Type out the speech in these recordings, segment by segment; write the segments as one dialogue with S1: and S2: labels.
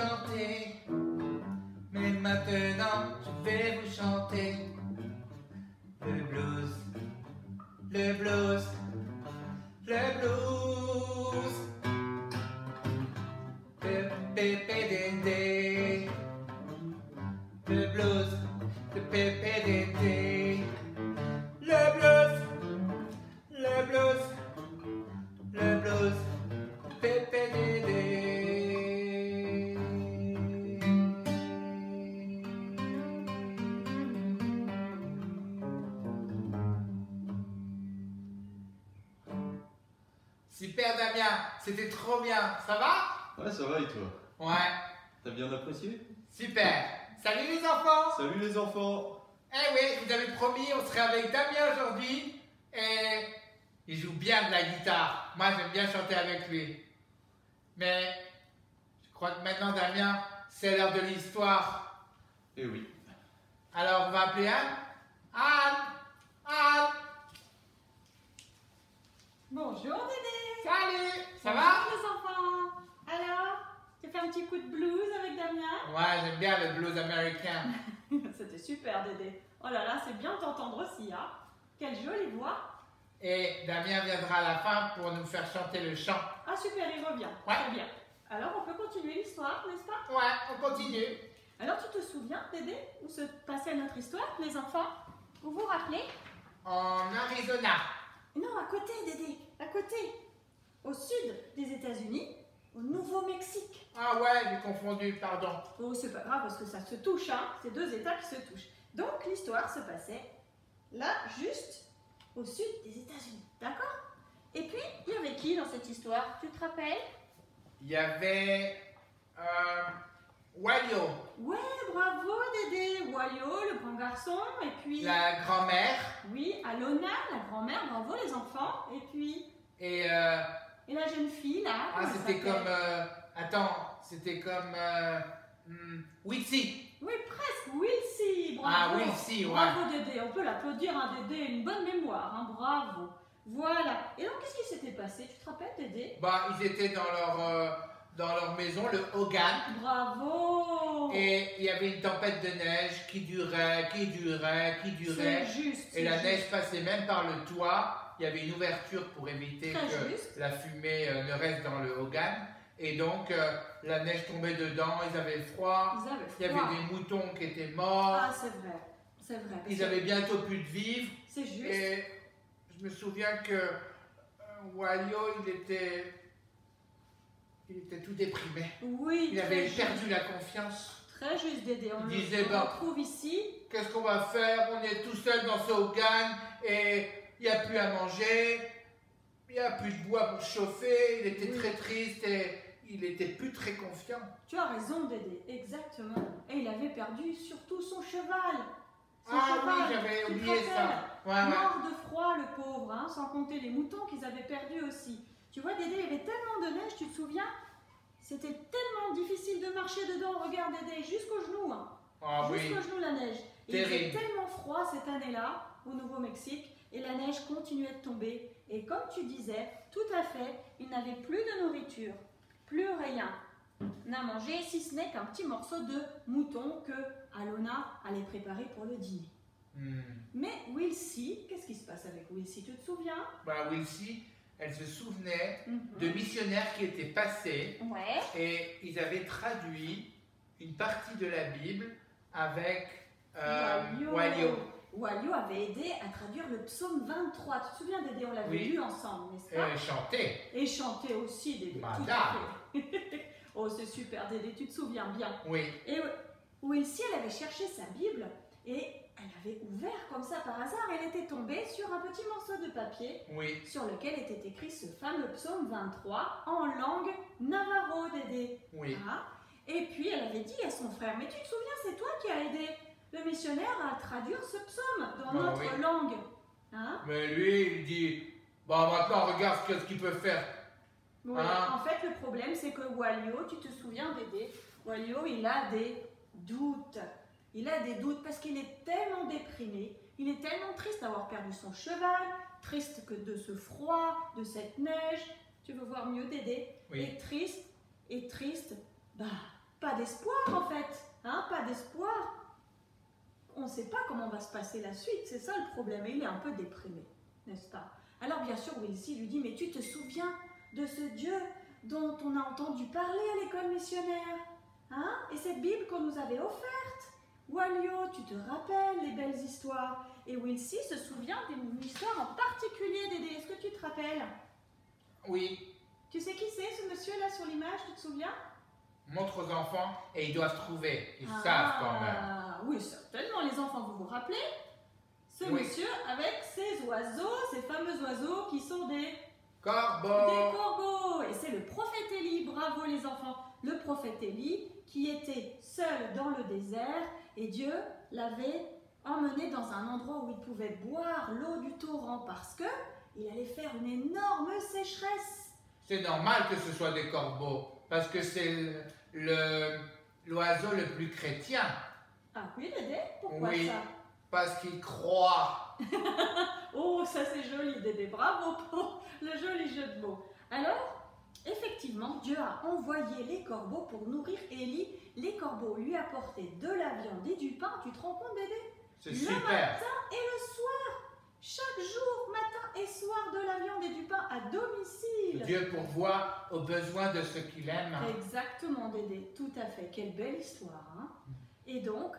S1: chanter. Mais maintenant, je vais vous chanter le blues, le blues, le blues. Le PPDD, le blues, le PPDD. Le blues, le blues, le blues, PPDD. Super Damien, c'était trop bien, ça va?
S2: Ouais, ça va et toi?
S1: Ouais.
S2: T'as bien apprécié?
S1: Super. Salut les enfants.
S2: Salut les enfants!
S1: Eh oui, je vous avais promis, on serait avec Damien aujourd'hui. Et il joue bien de la guitare. Moi, j'aime bien chanter avec lui. Mais je crois que maintenant, Damien, c'est l'heure de l'histoire.
S2: Eh oui.
S1: Alors, on va appeler Anne. Anne! Anne!
S3: Bonjour Dédé.
S1: Salut! Ça va?
S3: Bonjour les enfants. Alors, tu fais un petit coup de blues avec Damien?
S1: Ouais, j'aime bien le blues américain.
S3: C'était super Dédé. Oh là là, c'est bien de t'entendre aussi, hein? Quelle jolie voix.
S1: Et Damien viendra à la fin pour nous faire chanter le chant.
S3: Ah super, il revient.
S1: Ouais.
S3: Très bien. Alors, on peut continuer l'histoire, n'est-ce pas?
S1: Ouais, on continue.
S3: Alors, tu te souviens, Dédé, où se passait notre histoire, les enfants? Vous vous rappelez?
S1: En Arizona.
S3: Non, à côté, Dédé, à côté. Au sud des États-Unis, au Nouveau-Mexique.
S1: Ah ouais, j'ai confondu, pardon.
S3: Oh, c'est pas grave parce que ça se touche, hein. C'est deux États qui se touchent. Donc, l'histoire se passait là, juste au sud des États-Unis. D'accord? Et puis, il y avait qui dans cette histoire? Tu te rappelles?
S1: Il y avait Walio,
S3: Ouais, bravo, Dédé. Wayo, le grand garçon. Et puis,
S1: la grand-mère,
S3: oui, Alona, la grand-mère. Bravo, les enfants. Et puis,
S1: et
S3: la jeune fille, là.
S1: ah,
S3: comment elle
S1: c'était
S3: s'appelle?
S1: comme attends, c'était comme Witsi.
S3: Oui, presque. Wilsey.
S1: Ah,
S3: Bravo.
S1: Wilsey, ouais.
S3: Bravo, Dédé. On peut l'applaudir, hein, Dédé. Une bonne mémoire, hein. Bravo. Voilà. Et donc, qu'est-ce qui s'était passé? Tu te rappelles, Dédé?
S1: Bah, ils étaient dans leur maison, le Hogan,
S3: Bravo.
S1: et il y avait une tempête de neige qui durait, qui durait, qui durait,
S3: C'est juste.
S1: et la neige passait même par le toit. Il y avait une ouverture pour éviter
S3: Très
S1: que
S3: juste.
S1: la fumée ne reste dans le Hogan. Et donc, la neige tombait dedans, ils avaient froid,
S3: Ils avaient
S1: il y
S3: froid.
S1: avait des moutons qui étaient morts,
S3: Ah, c'est vrai. C'est vrai.
S1: ils avaient bientôt plus de vivre.
S3: C'est juste.
S1: Et je me souviens que Walio, il était tout déprimé.
S3: Oui,
S1: Il
S3: très
S1: avait
S3: juste.
S1: perdu la confiance.
S3: Très juste, Dédé. On
S1: Il
S3: le
S1: disait,
S3: on
S1: bah,
S3: retrouve ici.
S1: Qu'est-ce qu'on va faire? On est tout seul dans ce Hogan et il n'y a plus à manger, il n'y a plus de bois pour chauffer. Il était
S3: Oui.
S1: très triste et il était plus très confiant.
S3: Tu as raison, Dédé. Exactement. Et il avait perdu surtout son cheval. Son
S1: Ah
S3: cheval.
S1: oui, j'avais
S3: Tu te
S1: oublié ça.
S3: rappelles?
S1: Ouais, ouais.
S3: Mort de froid, le pauvre, hein, sans compter les moutons qu'ils avaient perdus aussi. Tu vois, Dédé, il y avait tellement de neige, tu te souviens? C'était tellement difficile de marcher dedans. Regarde, Dédé, jusqu'aux genoux. Hein.
S1: Ah oui.
S3: Jusqu'aux genoux, la neige. Et il faisait
S1: Terrible.
S3: tellement froid cette année-là, au Nouveau-Mexique, et la neige continuait de tomber. Et comme tu disais, tout à fait, il n'avait plus de nourriture, plus rien à manger, si ce n'est qu'un petit morceau de mouton que Alona allait préparer pour le dîner.
S1: Hmm.
S3: Mais Wilsey, qu'est-ce qui se passe avec Wilsey? Tu te souviens?
S1: Bah, Wilsey, elle se souvenait
S3: Mhm.
S1: de missionnaires qui étaient passés
S3: Ouais.
S1: et ils avaient traduit une partie de la Bible avec Walio.
S3: Walio avait aidé à traduire le psaume 23. Tu te souviens, Dédé? On l'avait
S1: Oui.
S3: lu ensemble, n'est-ce pas?
S1: Chantait.
S3: Et chanter aussi, Dédé. Tout
S1: Madame.
S3: à fait. Oh, c'est super, Dédé, tu te souviens bien.
S1: Oui.
S3: Et Wilsey, elle avait cherché sa Bible et elle avait ouvert comme ça par hasard. Elle était tombée sur un petit morceau de papier
S1: Oui.
S3: sur lequel était écrit ce fameux psaume 23 en langue navarro, Dédé.
S1: Oui.
S3: Hein? Et puis elle avait dit à son frère, mais tu te souviens, c'est toi qui as aidé le missionnaire à traduire ce psaume dans
S1: Bah
S3: notre
S1: oui.
S3: langue. Hein?
S1: Mais lui, il dit, bah maintenant regarde ce qu'il peut faire.
S3: Oui.
S1: Ah.
S3: En fait, le problème, c'est que Walio, tu te souviens, Dédé, Walio, il a des doutes. Il a des doutes parce qu'il est tellement déprimé, il est tellement triste d'avoir perdu son cheval, triste que de ce froid, de cette neige. Tu veux voir mieux, Dédé?
S1: Oui.
S3: Et triste, bah, pas d'espoir en fait, hein, pas d'espoir. On ne sait pas comment va se passer la suite, c'est ça le problème, et il est un peu déprimé, n'est-ce pas? Alors bien sûr, Wilsey lui dit, mais tu te souviens de ce Dieu dont on a entendu parler à l'école missionnaire, hein? Et cette Bible qu'on nous avait offerte? Walio, tu te rappelles les belles histoires? Et Wilsey se souvient d'une histoire en particulier, Dédé, est-ce que tu te rappelles?
S1: Oui,
S3: Tu sais qui c'est ce monsieur là sur l'image, tu te souviens?
S1: montre aux enfants et ils doivent trouver. Ils savent quand même.
S3: Ah, oui, certainement, les enfants, vous vous rappelez? Ce
S1: Oui.
S3: monsieur avec ses oiseaux, ces fameux oiseaux qui sont des
S1: Corbeau.
S3: corbeaux. Et c'est le prophète Élie, bravo les enfants. Le prophète Élie qui était seul dans le désert et Dieu l'avait emmené dans un endroit où il pouvait boire l'eau du torrent parce que il allait faire une énorme sécheresse.
S1: C'est normal que ce soit des corbeaux parce que c'est l'oiseau le plus chrétien.
S3: Ah oui, Dédé, pourquoi
S1: Oui.
S3: ça?
S1: Parce qu'il croit.
S3: Oh, ça c'est joli, Dédé, bravo pour le joli jeu de mots. Alors, effectivement, Dieu a envoyé les corbeaux pour nourrir Élie. Les corbeaux lui apportaient de la viande et du pain, tu te rends compte, Dédé?
S1: C'est
S3: Le
S1: super.
S3: matin et le soir, chaque jour, matin et soir, de la viande et du pain à domicile.
S1: Dieu pourvoit aux besoins de ceux qu'il aime.
S3: Exactement, Dédé, tout à fait. Quelle belle histoire, hein? Et donc,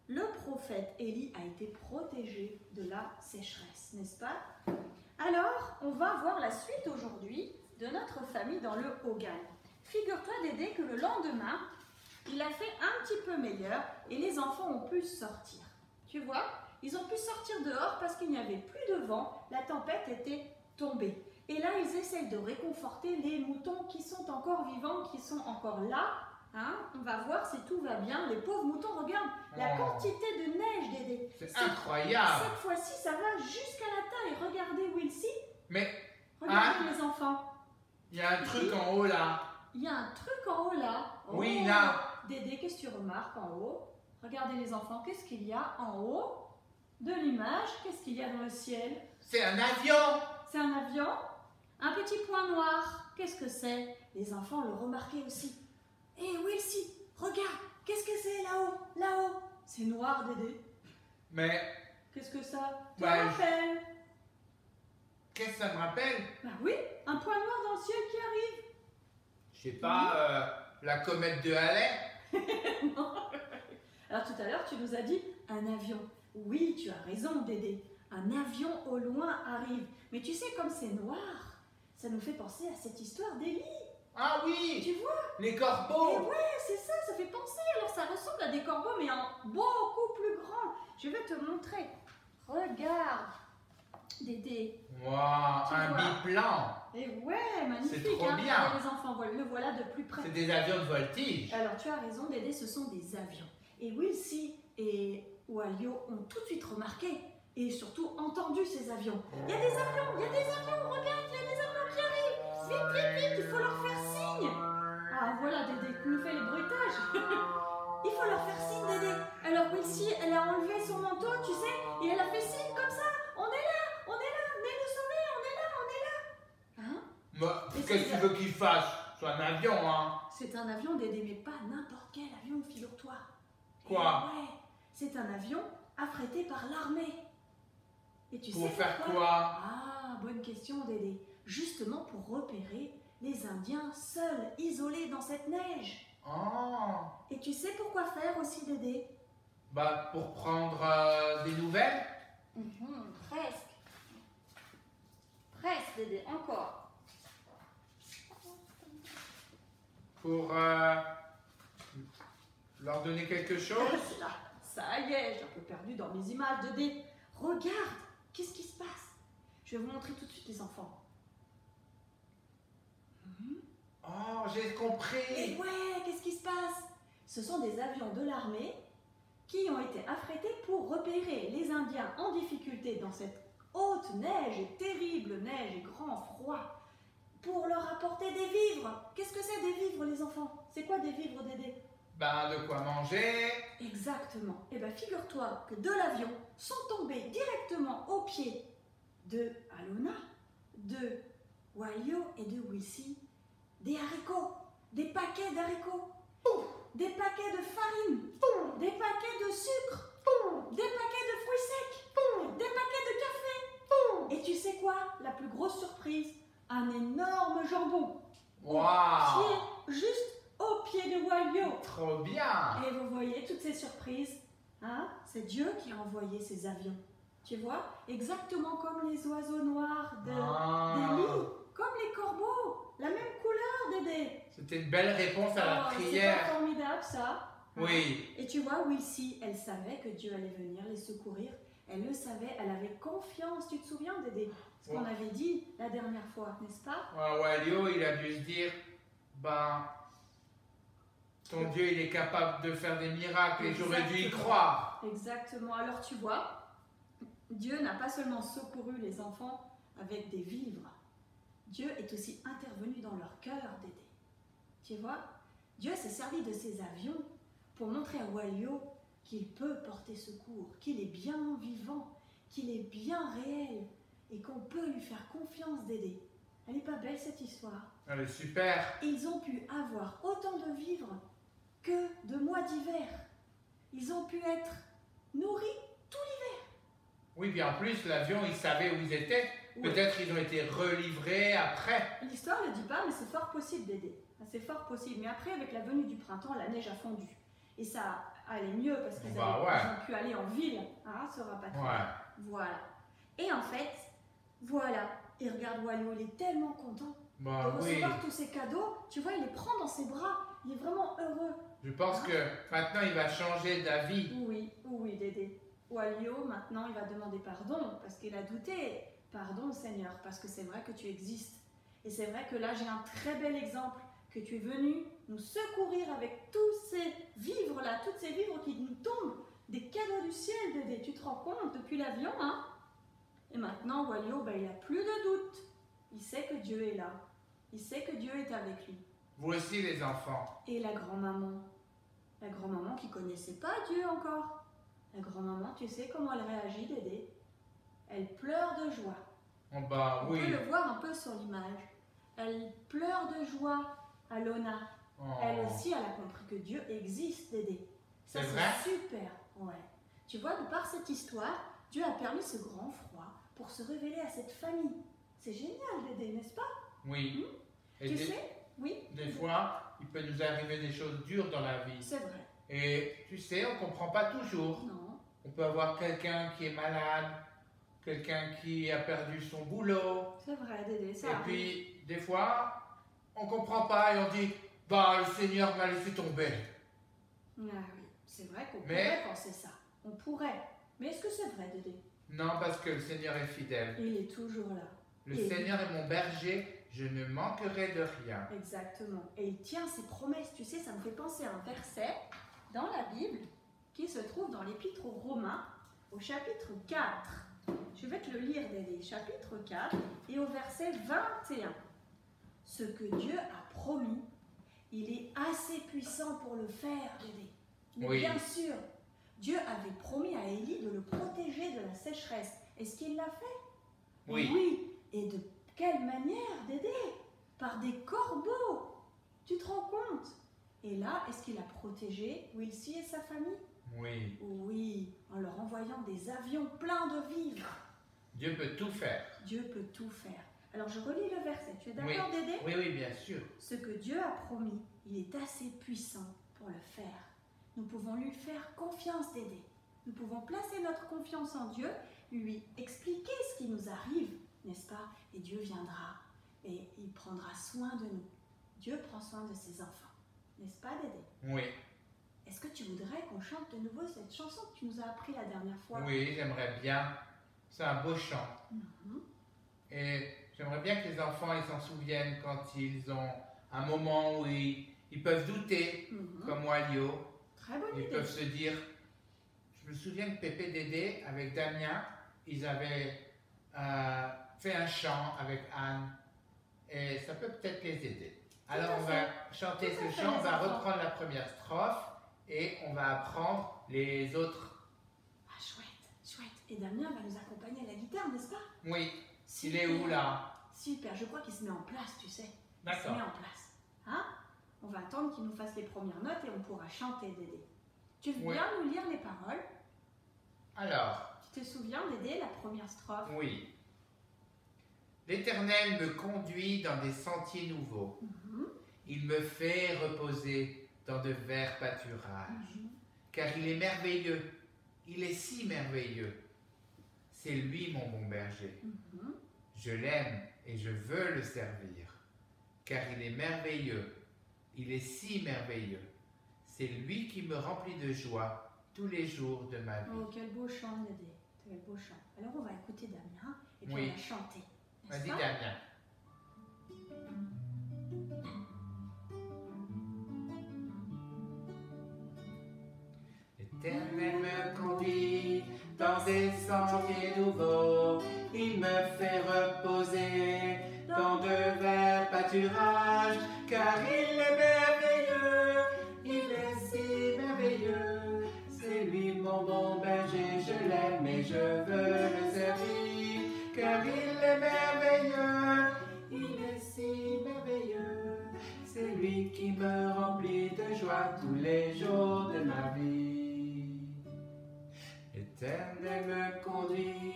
S3: le prophète Élie a été protégé de la sécheresse, n'est-ce pas? Alors, on va voir la suite aujourd'hui de notre famille dans le Hogan. Figure-toi, Dédé, que le lendemain, il a fait un petit peu meilleur et les enfants ont pu sortir. Tu vois, ils ont pu sortir dehors parce qu'il n'y avait plus de vent, la tempête était tombée. Et là, ils essayent de réconforter les moutons qui sont encore vivants, qui sont encore là. Hein? On va voir si tout va bien. Les pauvres moutons, regarde la
S1: Oh.
S3: quantité de neige, Dédé.
S1: C'est incroyable.
S3: Cette fois-ci, ça va jusqu'à la taille. Regardez, Wilsey.
S1: Mais
S3: Regardez les enfants.
S1: il y a un truc en haut là.
S3: Il y a un truc en haut là.
S1: Oui,
S3: Oh.
S1: là.
S3: Dédé, qu'est-ce que tu remarques en haut? Regardez les enfants, qu'est-ce qu'il y a en haut de l'image? Qu'est-ce qu'il y a dans le ciel?
S1: C'est un avion.
S3: C'est un avion? Un petit point noir. Qu'est-ce que c'est? Les enfants le remarquaient aussi. Hé, Wilsey, regarde, qu'est-ce que c'est là-haut? Là-haut. C'est noir, Dédé.
S1: Mais
S3: Qu'est-ce que ça te
S1: Ouais,
S3: rappelle?
S1: qu'est-ce que ça me rappelle?
S3: Bah oui, un point noir dans le ciel qui arrive.
S1: Je sais pas, la comète de Halley.
S3: Alors tout à l'heure, tu nous as dit un avion. Oui, tu as raison, Dédé. Un avion au loin arrive. Mais tu sais, comme c'est noir, ça nous fait penser à cette histoire d'Élie.
S1: Ah oui,
S3: Tu vois?
S1: les
S3: Et
S1: corbeaux.
S3: ouais, c'est ça, ça fait penser. Alors ça ressemble à des corbeaux, mais en beaucoup plus grand. Je vais te montrer. Regarde, Dédé.
S1: Wow,
S3: Tu
S1: un
S3: vois?
S1: biplan.
S3: Et ouais, magnifique.
S1: C'est trop
S3: hein.
S1: bien.
S3: Regardez les enfants, le voilà de plus près.
S1: C'est des avions de voltige.
S3: Alors tu as raison, Dédé, ce sont des avions. Et Wilsey et Walio ont tout de suite remarqué et surtout entendu ces avions. Il y a des avions, il y a des avions, regarde, il y a des avions qui arrivent. Vite, vite, vite, il faut leur faire signe. Ah voilà, Dédé, tu nous fais les bruitages. Il faut leur faire signe, Dédé. Alors Wilsey, elle a enlevé son manteau, tu sais, et elle a fait signe comme ça. On est là, venez nous sauver, on est là, on est là. Hein?
S1: Bah,
S3: Et
S1: qu'est-ce que
S3: c'est-
S1: tu veux qu'il fasse? C'est un avion, hein.
S3: C'est un avion, Dédé, mais pas n'importe quel avion, figure-toi.
S1: Quoi?
S3: Ouais, c'est un avion affrété par l'armée. Et tu
S1: Pour
S3: sais
S1: faire
S3: pourquoi?
S1: quoi?
S3: Ah, bonne question, Dédé. Justement pour repérer les Indiens seuls, isolés dans cette neige.
S1: Oh.
S3: Et tu sais pourquoi faire aussi, Dédé?
S1: Bah, pour prendre des nouvelles?
S3: Presque. Presque, Dédé, encore.
S1: Pour leur donner quelque chose?
S3: Là, ça y est, j'ai un peu perdu dans mes images, Dédé. Regarde, qu'est-ce qui se passe? Je vais vous montrer tout de suite les enfants.
S1: Oh, j'ai
S3: Et
S1: compris.
S3: ouais, qu'est-ce qui se passe? Ce sont des avions de l'armée qui ont été affrétés pour repérer les Indiens en difficulté dans cette haute neige et terrible neige et grand froid pour leur apporter des vivres. Qu'est-ce que c'est des vivres, les enfants? C'est quoi des vivres, Dédé?
S1: Ben, de quoi manger?
S3: Exactement. Eh bien, figure-toi que de l'avion sont tombés directement aux pieds de Alona, de Walio et de Wilsey des haricots, des paquets d'haricots. des paquets de farine, des paquets de sucre, des paquets de fruits secs, des paquets de café. Et tu sais quoi? La plus grosse surprise, un énorme jambon.
S1: Waouh!
S3: Juste au pied de Walio.
S1: Trop bien!
S3: Et vous voyez toutes ces surprises, hein? C'est Dieu qui a envoyé ces avions. Tu vois? Exactement comme les oiseaux noirs des lits, comme les corbeaux. La même couleur, Dédé.
S1: C'était une belle réponse à la
S3: C'est pas
S1: prière.
S3: formidable, ça?
S1: Oui.
S3: Et tu vois, Wilcy, elle savait que Dieu allait venir les secourir. Elle le savait, elle avait confiance. Tu te souviens, Dédé? Ce qu'on avait dit la dernière fois, n'est-ce pas?
S1: Walio, il a dû se dire, ben, ton Dieu, il est capable de faire des miracles et j'aurais dû y croire.
S3: Exactement. Alors tu vois, Dieu n'a pas seulement secouru les enfants avec des vivres. Dieu est aussi intervenu dans leur cœur, Dédé. Tu vois, Dieu s'est servi de ces avions pour montrer à Walio qu'il peut porter secours, qu'il est bien vivant, qu'il est bien réel et qu'on peut lui faire confiance, Dédé. Elle n'est pas belle cette histoire?
S1: Elle est super.
S3: Ils ont pu avoir autant de vivres que de mois d'hiver. Ils ont pu être nourris tout l'hiver.
S1: Oui, puis en plus, l'avion, il savait où ils étaient.
S3: Oui.
S1: Peut-être ils ont été relivrés après.
S3: L'histoire ne le dit pas, mais c'est fort possible, Dédé. C'est fort possible. Mais après, avec la venue du printemps, la neige a fondu. Et ça allait mieux parce qu'ils ont pu aller en ville, hein, se rapatrier.
S1: Ouais.
S3: Voilà. Et en fait, voilà. Et regarde Walio, il est tellement content de recevoir tous ces cadeaux. Tu vois, il les prend dans ses bras. Il est vraiment heureux.
S1: Je pense que maintenant, il va changer d'avis.
S3: Oui, Dédé. Walio, maintenant, il va demander pardon parce qu'il a douté. Pardon, Seigneur, parce que c'est vrai que tu existes. Et c'est vrai que là, j'ai un très bel exemple que tu es venu nous secourir avec tous ces vivres-là, toutes ces vivres qui nous tombent, des cadeaux du ciel, Dédé. Tu te rends compte depuis l'avion, hein? Et maintenant, Walio, ben, il n'a plus de doute. Il sait que Dieu est là. Il sait que Dieu est avec lui.
S1: Vous aussi, les enfants.
S3: Et la grand-maman qui connaissait pas Dieu encore. La grand-maman, tu sais comment elle réagit, Dédé? Elle pleure de joie.
S1: Oh bah oui.
S3: On peut le voir un peu sur l'image. Elle pleure de joie à Lona.
S1: Oh.
S3: Elle aussi, elle a compris que Dieu existe, Dédé. Ça,
S1: C'est vrai?
S3: c'est super. Ouais. Tu vois, de par cette histoire, Dieu a permis ce grand froid pour se révéler à cette famille. C'est génial, Dédé, n'est-ce pas?
S1: Oui. Et
S3: Tu sais? Oui.
S1: Des fois, il peut nous arriver des choses dures dans la vie.
S3: C'est vrai.
S1: Et tu sais, on ne comprend pas toujours.
S3: Non.
S1: On peut avoir quelqu'un qui est malade, quelqu'un qui a perdu son boulot.
S3: C'est vrai, Dédé, ça
S1: Et
S3: arrive.
S1: puis, des fois, on ne comprend pas et on dit, bah, le Seigneur m'a laissé tomber.
S3: Ah oui, c'est vrai qu'on pourrait penser ça. On pourrait. Mais est-ce que c'est vrai, Dédé?
S1: Non, parce que le Seigneur est fidèle.
S3: Il est toujours là.
S1: Le Seigneur est mon berger, je ne manquerai de rien.
S3: Exactement. Et il tient ses promesses. Tu sais, ça me fait penser à un verset dans la Bible qui se trouve dans l'Épître aux Romains, au chapitre 4. Je vais te le lire, Dédé. Chapitre 4 et au verset 21. Ce que Dieu a promis, il est assez puissant pour le faire, Dédé. Mais
S1: Oui.
S3: bien sûr, Dieu avait promis à Élie de le protéger de la sécheresse. Est-ce qu'il l'a fait?
S1: Oui.
S3: Oui. Et de quelle manière, Dédé? Par des corbeaux. Tu te rends compte? Et là, est-ce qu'il a protégé Wilcy et sa famille?
S1: Oui.
S3: Oui, en leur envoyant des avions pleins de vivres.
S1: Dieu peut tout faire.
S3: Dieu peut tout faire. Alors je relis le verset. Tu es d'accord, Dédé?
S1: Oui, bien sûr.
S3: Ce que Dieu a promis, il est assez puissant pour le faire. Nous pouvons lui faire confiance, Dédé. Nous pouvons placer notre confiance en Dieu, lui expliquer ce qui nous arrive, n'est-ce pas? Et Dieu viendra et il prendra soin de nous. Dieu prend soin de ses enfants. N'est-ce pas, Dédé?
S1: Oui.
S3: Est-ce que tu voudrais qu'on chante de nouveau cette chanson que tu nous as appris la dernière fois?
S1: Oui, j'aimerais bien. C'est un beau chant.
S3: Mhm.
S1: Et j'aimerais bien que les enfants ils s'en souviennent quand ils ont un moment où ils peuvent douter, comme Walio.
S3: Très bonne
S1: Ils
S3: idée.
S1: peuvent se dire, je me souviens que Pépé Dédé, avec Damien, ils avaient fait un chant avec Anne. Et ça peut peut-être les aider. Alors on va chanter
S3: Tout à
S1: ce
S3: fait,
S1: chant, on
S3: les
S1: va
S3: enfants.
S1: reprendre la première strophe et on va apprendre les autres.
S3: Ah, chouette, chouette. Et Damien va nous accompagner à la guitare, n'est-ce pas?
S1: Oui, il est où là?
S3: Super, je crois qu'il se met en place, tu sais. Il se
S1: D'accord.
S3: met en place. Hein? On va attendre qu'il nous fasse les premières notes et on pourra chanter, Dédé. Tu veux
S1: Ouais.
S3: bien nous lire les paroles?
S1: Alors,
S3: Tu te souviens, Dédé, la première strophe?
S1: oui. L'Éternel me conduit dans des sentiers nouveaux.
S3: Mhm.
S1: Il me fait reposer dans de verts pâturages. Car il est merveilleux. Il est si merveilleux. C'est lui mon bon berger.
S3: Mhm.
S1: Je l'aime et je veux le servir. Car il est merveilleux. Il est si merveilleux. C'est lui qui me remplit de joie tous les jours de ma vie.
S3: Oh, quel beau chant, Dédé. Quel beau chant. Alors, on va écouter Damien et puis
S1: Oui.
S3: on va chanter. N'est-ce
S1: Vas-y,
S3: pas?
S1: Damien. L'Éternel me conduit dans des sentiers nouveaux. Il me fait reposer dans de verts pâturages. Car il est merveilleux, il est si merveilleux. C'est lui mon bon berger, je l'aime et je veux le servir. Car il est merveilleux, il est si merveilleux. C'est lui qui me remplit de joie tous les jours de ma vie. L'Éternel me conduit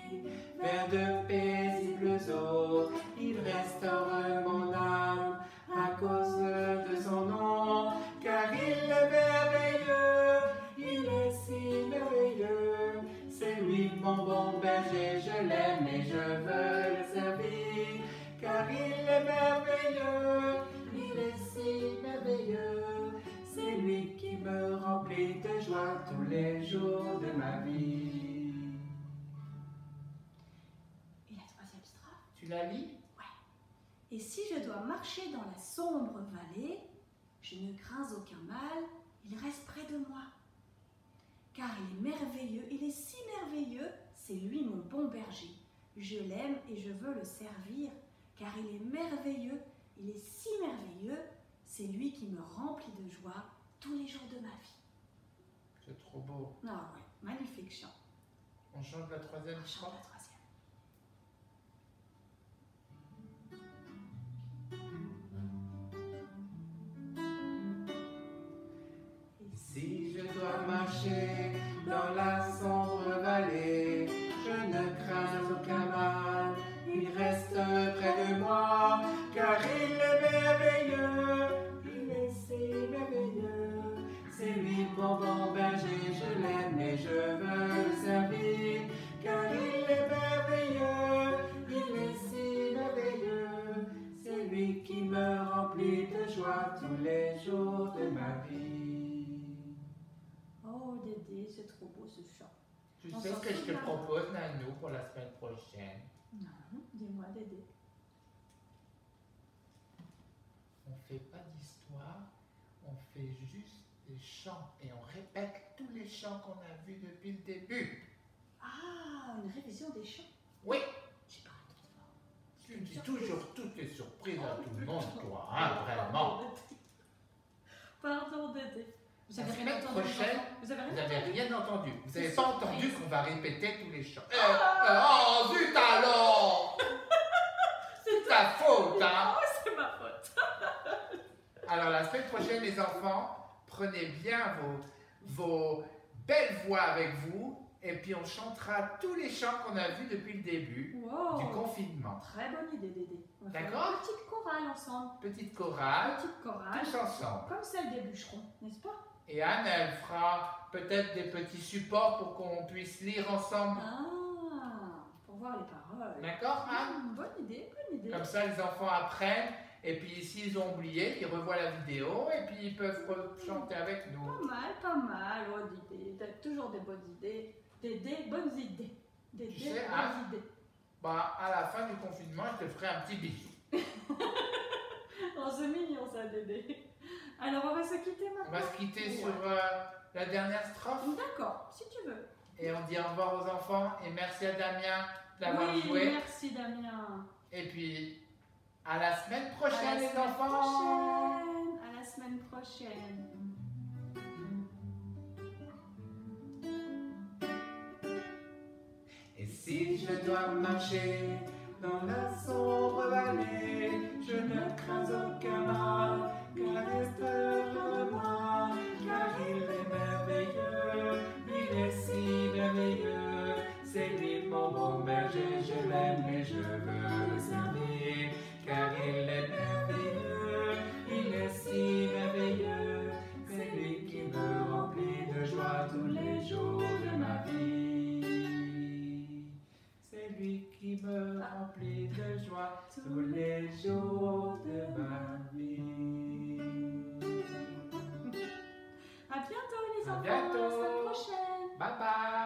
S1: vers de paisibles eaux. Il restaure mon âme à cause de son nom. Car il est merveilleux, il est si merveilleux. C'est lui mon bon berger, je l'aime et je veux le servir. Car il est merveilleux, il est si merveilleux. C'est lui qui me remplit de joie tous les jours de ma vie.
S3: Et la troisième strophe?
S1: Tu la lis?
S3: Et si je dois marcher dans la sombre vallée, je ne crains aucun mal, il reste près de moi. Car il est merveilleux, il est si merveilleux, c'est lui mon bon berger. Je l'aime et je veux le servir, car il est merveilleux, il est si merveilleux, c'est lui qui me remplit de joie tous les jours de ma vie.
S1: C'est trop beau.
S3: Ah ouais, magnifique chant.
S1: On chante la troisième
S3: On chante
S1: strophe.
S3: la troisième.
S1: Si je dois marcher dans la sombre vallée, je ne crains aucun mal, il reste près de moi, car il est merveilleux, il est si merveilleux. C'est lui mon bon berger, je l'aime et je veux le servir, car il est merveilleux, il est si merveilleux. C'est lui qui me remplit de joie tous les jours de ma vie.
S3: Oh Dédé, c'est trop beau ce chant.
S1: Tu
S3: On
S1: sais
S3: s'en
S1: ce que je te
S3: souvient.
S1: propose, Nanou, pour la semaine prochaine?
S3: Non, dis-moi Dédé.
S1: On fait pas d'histoire, on fait juste des chants et on répète tous les chants qu'on a vus depuis le début.
S3: Ah, une révision des chants.
S1: Oui,
S3: J'ai pas entendu.
S1: tu dis toujours toutes les surprises à tout le monde, toi, hein, vraiment.
S3: Pardon Dédé. Vous
S1: La
S3: avez rien
S1: semaine
S3: entendu
S1: prochaine,
S3: les enfants? Vous avez
S1: Vous
S3: rien
S1: n'avez
S3: entendu?
S1: rien entendu. Vous
S3: C'est
S1: n'avez pas
S3: surprise.
S1: entendu qu'on va répéter tous les chants. Oh, zut alors! C'est ta faute, hein?
S3: Oh, c'est ma faute.
S1: Alors, la semaine prochaine, les enfants, prenez bien vos belles voix avec vous et puis on chantera tous les chants qu'on a vus depuis le début
S3: Wow.
S1: du confinement.
S3: Très bonne idée Dédé. On va faire
S1: D'accord.
S3: une petite chorale ensemble.
S1: Petite chorale,
S3: Petite chorale.
S1: tous ensemble.
S3: Comme celle des bûcherons, n'est-ce pas?
S1: Et Anne, elle fera peut-être des petits supports pour qu'on puisse lire ensemble.
S3: Ah, pour voir les paroles.
S1: D'accord, Anne?
S3: Bonne idée, bonne idée.
S1: Comme ça, les enfants apprennent. Et puis, s'ils ont oublié, ils revoient la vidéo et puis ils peuvent chanter avec nous.
S3: Pas mal, oh Dédé. T'as toujours des bonnes idées. Des bonnes idées. Des
S1: Tu sais,
S3: bonnes
S1: hein,
S3: idées.
S1: Bah, à la fin du confinement, je te ferai un petit bisou.
S3: Oh, c'est mignon ça, Dédé. Alors, on va se quitter
S1: On
S3: maintenant.
S1: va se quitter sur la dernière strophe
S3: D'accord, si tu veux.
S1: et on dit au revoir aux enfants et merci à Damien d'avoir
S3: Oui,
S1: joué.
S3: merci Damien.
S1: Et puis, à la semaine
S3: À la
S1: prochaine, les
S3: semaine
S1: enfants.
S3: prochaine. À la semaine prochaine.
S1: Et si je dois marcher dans la sombre vallée, je ne crains aucun mal,
S4: car reste heureux de moi, car il est merveilleux, il est si merveilleux. C'est lui mon bon berger, je l'aime et je veux le servir, car il est merveilleux, il est si merveilleux. C'est lui qui me remplit de joie tous les jours de ma vie. C'est lui qui me remplit de joie tous les jours de ma vie.
S3: À bientôt les
S1: À
S3: enfants,
S1: bientôt.
S3: la semaine prochaine.
S1: Bye bye.